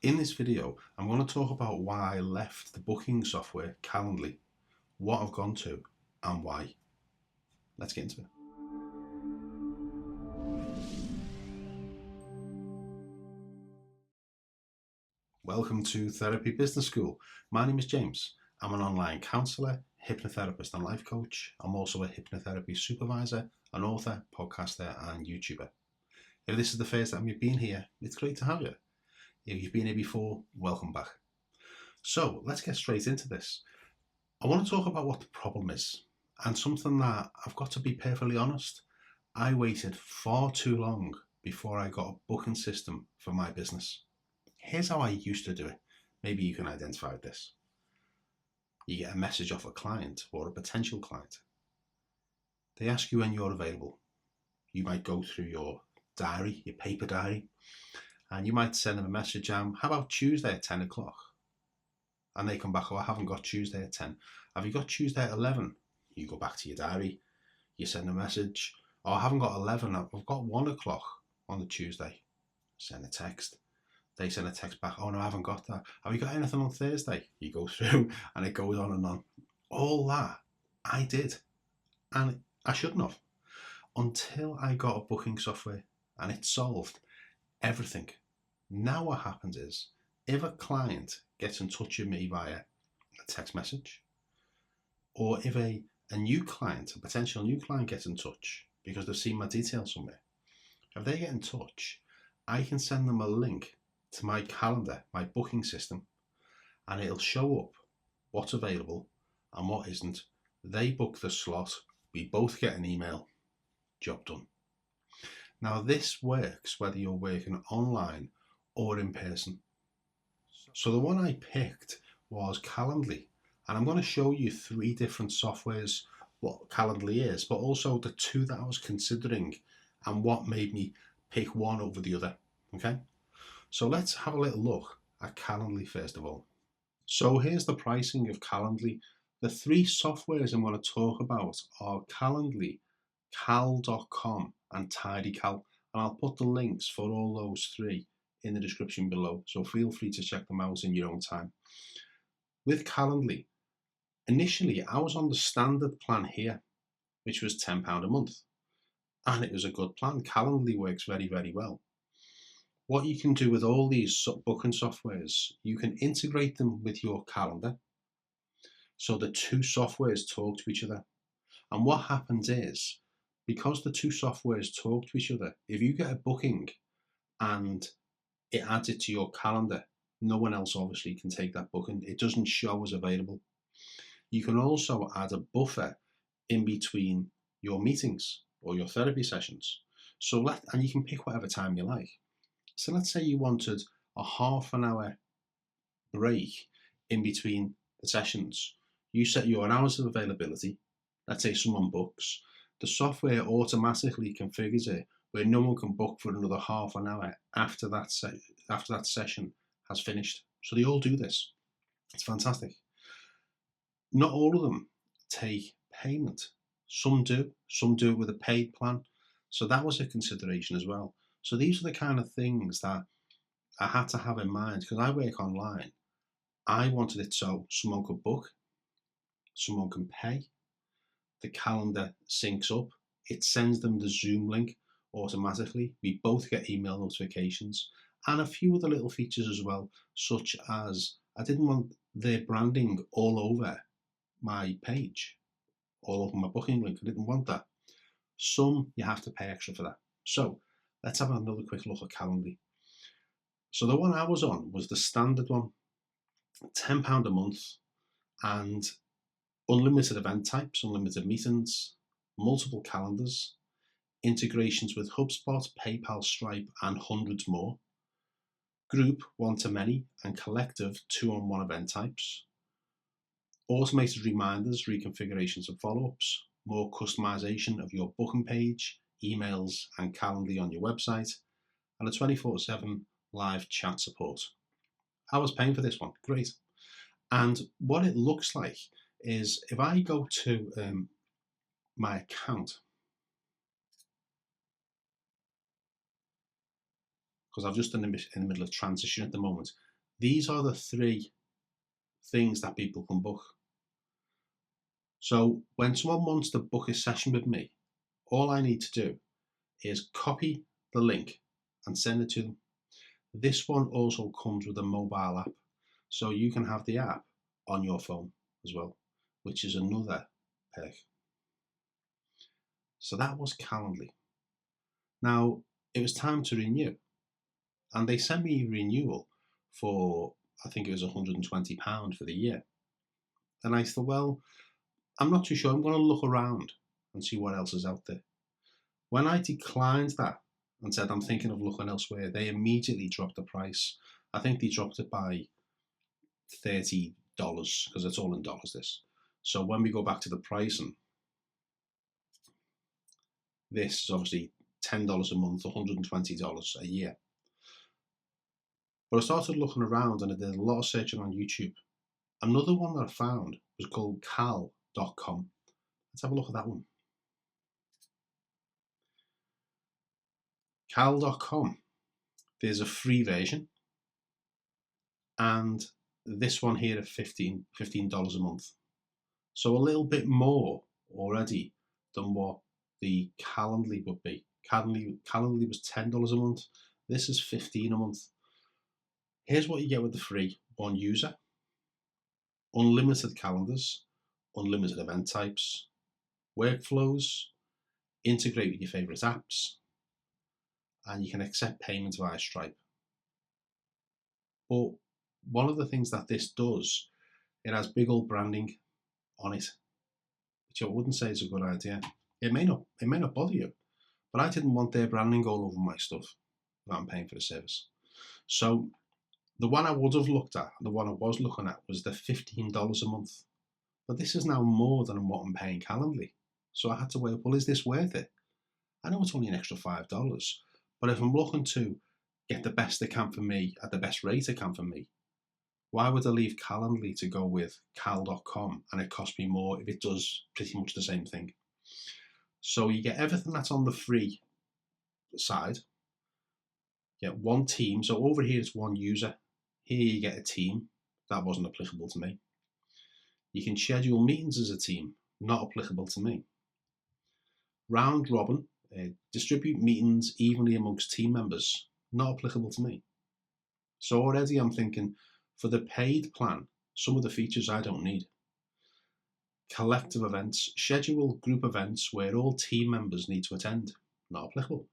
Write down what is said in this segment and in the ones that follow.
In this video, I'm going to talk about why I left the booking software Calendly, what I've gone to, and why. Let's get into it. Welcome to Therapy Business School. My name is James. I'm an online counsellor, hypnotherapist and life coach. I'm also a hypnotherapy supervisor, an author, podcaster and YouTuber. If this is the first time you've been here, it's great to have you. If you've been here before, welcome back. So let's get straight into this. I want to talk about what the problem is, and something that I've got to be perfectly honest, I waited far too long before I got a booking system for my business. Here's how I used to do it. Maybe you can identify with this. You get a message off a client or a potential client. They ask you when you're available. You might go through your diary, your paper diary, and you might send them a message, how about Tuesday at 10 o'clock? And they come back, I haven't got Tuesday at 10. Have you got Tuesday at 11? You go back to your diary, you send a message, I haven't got 11, I've got 1 o'clock on the Tuesday. Send a text. They send a text back, oh no, I haven't got that. Have you got anything on Thursday? You go through and it goes on and on. All that I did, and I shouldn't have, until I got a booking software and it solved everything. Now what happens is, if a client gets in touch with me via a text message, or if a new client, a potential new client gets in touch because they've seen my details somewhere, if they get in touch, I can send them a link to my calendar, my booking system, and it'll show up what's available and what isn't. They book the slot, we both get an email, job done. Now this works whether you're working online or in person. So the one I picked was Calendly, and I'm going to show you 3 different softwares, what Calendly is, but also the 2 that I was considering and what made me pick one over the other. Okay, so let's have a little look at Calendly first of all. So here's the pricing of Calendly. The 3 softwares I'm going to talk about are Calendly, cal.com and Tidycal, and I'll put the links for all those 3 in the description below, so feel free to check them out in your own time. With Calendly, initially I was on the standard plan here, which was £10 a month, and it was a good plan. Calendly works very, very well. What you can do with all these booking softwares, you can integrate them with your calendar, so the 2 softwares talk to each other. And what happens is, because the 2 softwares talk to each other, if you get a booking and it adds it to your calendar, no one else obviously can take that booking. It doesn't show as available. You can also add a buffer in between your meetings or your therapy sessions. And you can pick whatever time you like. So let's say you wanted a half an hour break in between the sessions. You set your hours of availability. Let's say someone books. The software automatically configures it where no one can book for another half an hour after that session has finished. So they all do this. It's fantastic. Not all of them take payment. Some do it with a paid plan. So that was a consideration as well. So these are the kind of things that I had to have in mind, because I work online. I wanted it so someone could book, someone can pay, the calendar syncs up, it sends them the Zoom link automatically, we both get email notifications, and a few other little features as well, such as I didn't want their branding all over my page, all over my booking link. I didn't want that. Some you have to pay extra for that. So let's have another quick look at Calendly. So the one I was on was the standard one, £10 a month, and unlimited event types, unlimited meetings, multiple calendars, integrations with HubSpot, PayPal, Stripe, and hundreds more. Group 1-to-many and collective 2-on-1 event types. Automated reminders, reconfigurations and follow-ups. More customization of your booking page, emails and Calendly on your website. And a 24/7 live chat support. I was paying for this one, great. And what it looks like is, if I go to my account, because I'm just in the middle of transition at the moment, These are the 3 things that people can book. So when someone wants to book a session with me, all I need to do is copy the link and send it to them. This one also comes with a mobile app, so you can have the app on your phone as well, which is another perk. So that was Calendly. Now, it was time to renew, and they sent me a renewal for, I think it was £120 for the year. And I thought, well, I'm not too sure. I'm going to look around and see what else is out there. When I declined that and said I'm thinking of looking elsewhere, they immediately dropped the price. I think they dropped it by $30 because it's all in dollars, this. So when we go back to the pricing, this is obviously $10 a month, $120 a year. But I started looking around and I did a lot of searching on YouTube. Another one that I found was called cal.com. Let's have a look at that one. Cal.com. There's a free version, and this one here at $15 a month. So a little bit more already than what the Calendly would be. Calendly was $10 a month. This is $15 a month. Here's what you get with the free: 1 user, unlimited calendars, unlimited event types, workflows, integrate with your favorite apps, and you can accept payments via Stripe. But one of the things that this does, it has big old branding on it, which I wouldn't say is a good idea. It may not bother you, but I didn't want their branding all over my stuff that I'm paying for the service. So the one I would have looked at, the one I was looking at, was the $15 a month. But this is now more than what I'm paying Calendly. So I had to weigh up, well, is this worth it? I know it's only an extra $5, but if I'm looking to get the best they can for me at the best rate it can for me, why would I leave Calendly to go with cal.com and it costs me more if it does pretty much the same thing? So you get everything that's on the free side. You get 1 team. So over here it's 1 user. Here you get a team. That wasn't applicable to me. You can schedule meetings as a team. Not applicable to me. Round robin. Distribute meetings evenly amongst team members. Not applicable to me. So already I'm thinking, for the paid plan, some of the features I don't need. Collective events. Schedule group events where all team members need to attend. Not applicable.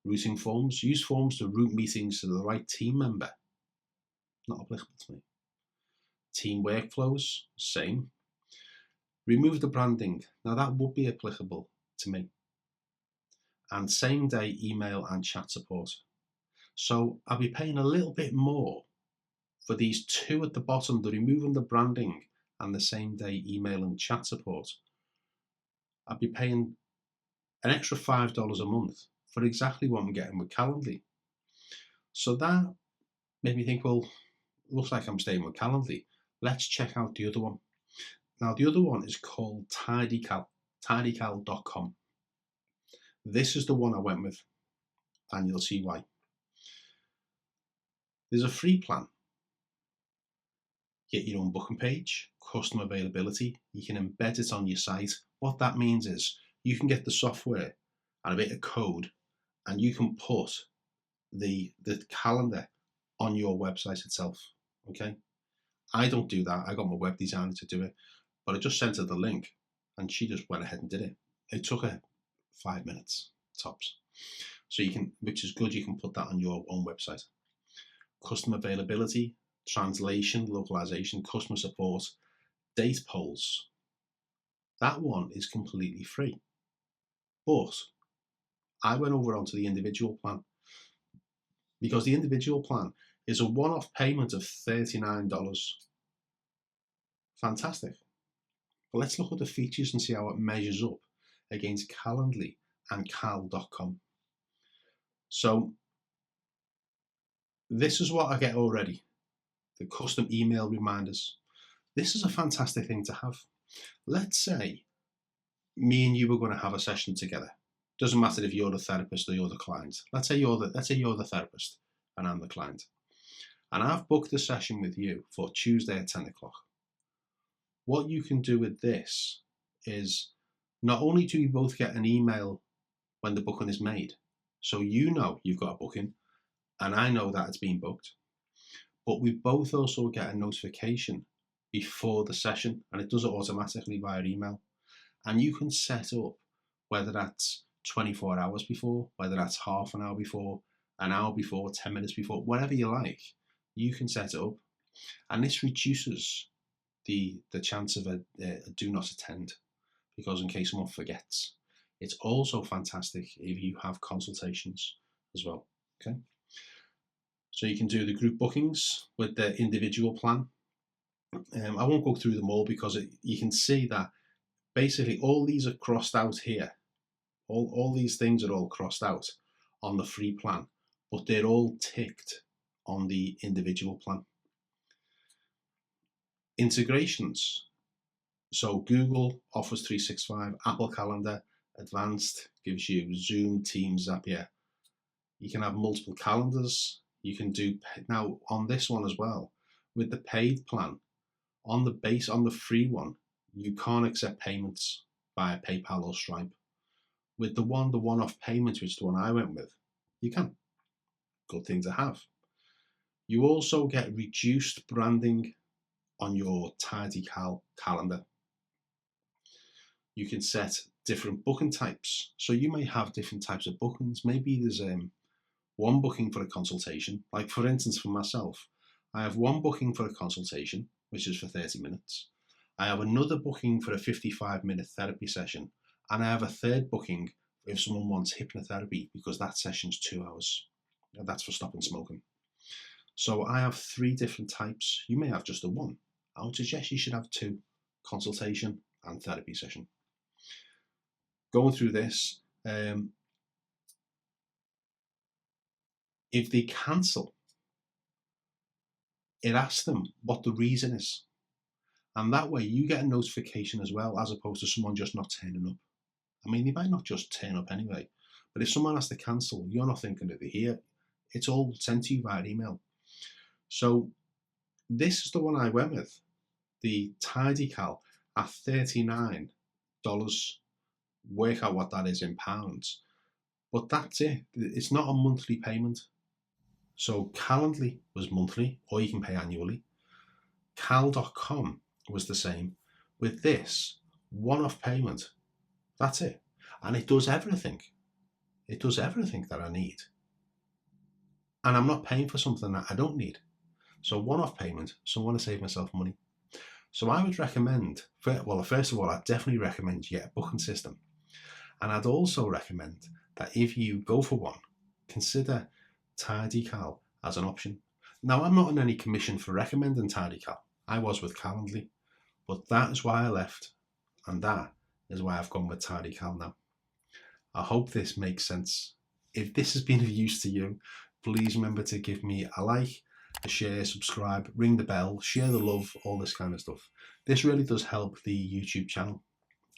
Routing forms. Use forms to route meetings to the right team member. Not applicable to me. Team workflows. Same. Remove the branding. Now that would be applicable to me. And same day email and chat support. So I'll be paying a little bit more for these 2 at the bottom, the removing the branding and the same day email and chat support. I'd be paying an extra $5 a month for exactly what I'm getting with Calendly. So that made me think, well, looks like I'm staying with Calendly. Let's check out the other one. Now the other one is called Tidycal, Tidycal.com. This is the one I went with, and you'll see why. There's a free plan. Get your own booking page, custom availability. You can embed it on your site. What that means is you can get the software and a bit of code, and you can put the calendar on your website itself. Okay, I don't do that. I got my web designer to do it, but I just sent her the link, and she just went ahead and did it. It took her 5 minutes tops. So you can, which is good. You can put that on your own website. Custom availability, translation, localization, customer support, date polls. That one is completely free. But I went over onto the individual plan, because the individual plan is a one-off payment of $39. Fantastic. But let's look at the features and see how it measures up against Calendly and cal.com. So this is what I get already. The custom email reminders. This is a fantastic thing to have. Let's say me and you were going to have a session together. Doesn't matter if you're the therapist or you're the client. Let's say you're the therapist and I'm the client. and I've booked a session with you for Tuesday at 10 o'clock. What you can do with this is not only do you both get an email when the booking is made, so you know you've got a booking and I know that it's been booked, but we both also get a notification before the session, and it does it automatically via email. And you can set up whether that's 24 hours before, whether that's half an hour before, an hour before, 10 minutes before, whatever you like, you can set it up. And this reduces the chance of a do not attend, because in case someone forgets. It's also fantastic if you have consultations as well. Okay. So you can do the group bookings with the individual plan. I won't go through them all because you can see that basically all these are crossed out here. All these things are all crossed out on the free plan, but they're all ticked on the individual plan. Integrations. So Google, Office 365, Apple Calendar, Advanced gives you Zoom, Teams, Zapier. You can have multiple calendars. You can do, now on this one as well, with the paid plan, on the free one, you can't accept payments via PayPal or Stripe. With the one-off payment, which is the one I went with, you can. Good thing to have. You also get reduced branding on your Tidycal calendar. You can set different booking types. So you may have different types of bookings. Maybe there's one booking for a consultation. Like for instance, for myself, I have one booking for a consultation, which is for 30 minutes. I have another booking for a 55-minute therapy session. And I have a third booking if someone wants hypnotherapy, because that session's 2 hours. That's for stopping smoking. So I have 3 different types. You may have just the one. I would suggest you should have 2, consultation and therapy session. Going through this, if they cancel, it asks them what the reason is. And that way you get a notification as well, as opposed to someone just not turning up. I mean, they might not just turn up anyway, but if someone has to cancel, you're not thinking that they're here. It's all sent to you via email. So this is the one I went with, the Tidycal at $39. Work out what that is in pounds. But that's it. It's not a monthly payment. So Calendly was monthly, or you can pay annually. Cal.com was the same. With this, one-off payment. That's it. And it does everything. It does everything that I need. And I'm not paying for something that I don't need. So one-off payment, so I want to save myself money. So I would recommend, well, first of all, I'd definitely recommend you get a booking system. And I'd also recommend that if you go for one, consider Tidycal as an option. Now, I'm not on any commission for recommending Tidycal. I was with Calendly, but that is why I left, and that is why I've gone with Tidycal now. I hope this makes sense. If this has been of use to you, please remember to give me a like, a share, subscribe, ring the bell, share the love, all this kind of stuff. This really does help the YouTube channel.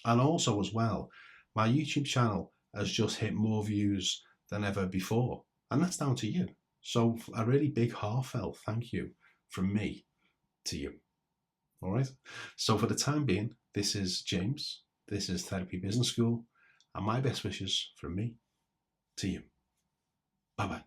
And also as well, my YouTube channel has just hit more views than ever before. And that's down to you. So a really big heartfelt thank you from me to you. All right. So for the time being, this is James. This is Therapy Business School. And my best wishes from me to you. Bye-bye.